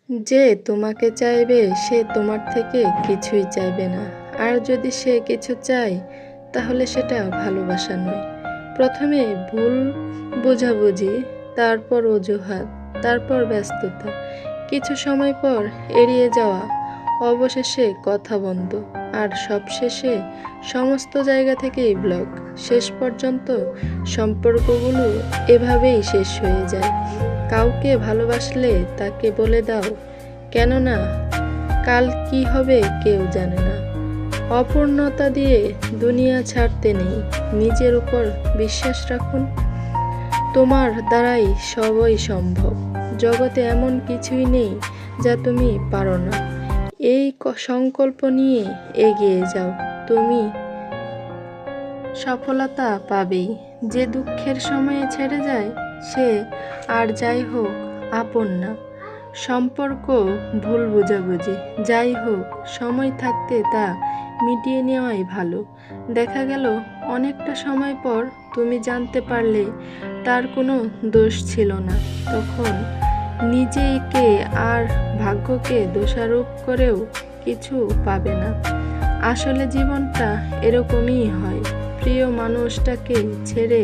যে তোমাকে চাইবে সে তোমার থেকে কিছুই চাইবে না। আর যদি সে কিছু চায় তাহলে সেটা ভালোবাসা নয়। প্রথমে ভুল বোঝাবুঝি, তারপর অজুহাত, তারপর ব্যস্ততা, কিছু সময় পর এড়িয়ে যাওয়া, অবশেষে কথা বন্ধ, আর সবশেষে সমস্ত জায়গা থেকেই ব্লক। শেষ পর্যন্ত সম্পর্কগুলো এভাবেই শেষ হয়ে যায়। কাউকে ভালোবাসলে তাকে বলে দাও, কেননা কাল কি হবে কেউ জানে না। অপূর্ণতা দিয়ে দুনিয়া ছাড়তে নেই, নিজের উপর বিশ্বাস রাখুন। তোমার দ্বারাই সবই সম্ভব। জগতে এমন কিছুই নেই যা তুমি পারো না। এই সংকল্প নিয়ে এগিয়ে যাও, তুমি সফলতা পাবেই। যে দুঃখের সময়ে ছেড়ে যায় সে আর যাই হোক আপন না। সম্পর্ক, ভুল বোঝাবুঝি যাই হোক, সময় থাকতে তা মিটিয়ে নেওয়াই ভালো। দেখা গেল অনেকটা সময় পর তুমি জানতে পারলে তার কোনো দোষ ছিল না। তখন নিজেকে আর ভাগ্যকে দোষারোপ করেও কিছু পাবে না। আসলে জীবনটা এরকমই হয়। প্রিয় মানুষটাকে ছেড়ে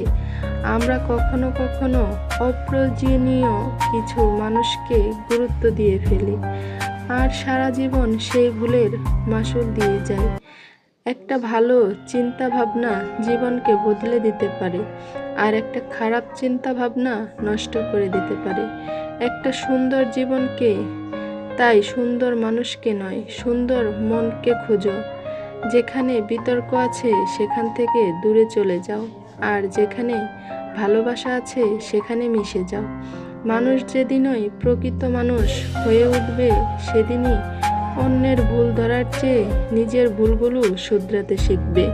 আমরা কখনো কখনো অপ্রয়োজনীয় কিছু মানুষকে গুরুত্ব দিয়ে ফেলি, আর সারা জীবন সেই ভুলের মাসুল দিয়ে যাই। একটা ভালো চিন্তা ভাবনা জীবনকে বদলে দিতে পারে, আর একটা খারাপ চিন্তা ভাবনা নষ্ট করে দিতে পারে একটা সুন্দর জীবনকে। তাই সুন্দর মানুষকে নয়, সুন্দর মনকে খোঁজো। যেখানে বিতর্ক আছে সেখান থেকে দূরে চলে যাও, আর যেখানে ভালোবাসা আছে সেখানে মিশে যাও। মানুষ যেদিনই প্রকৃত মানুষ হয়ে উঠবে সেদিনই অন্যের ভুল ধরার চেয়ে নিজের ভুলগুলো শুধরাতে শিখবে।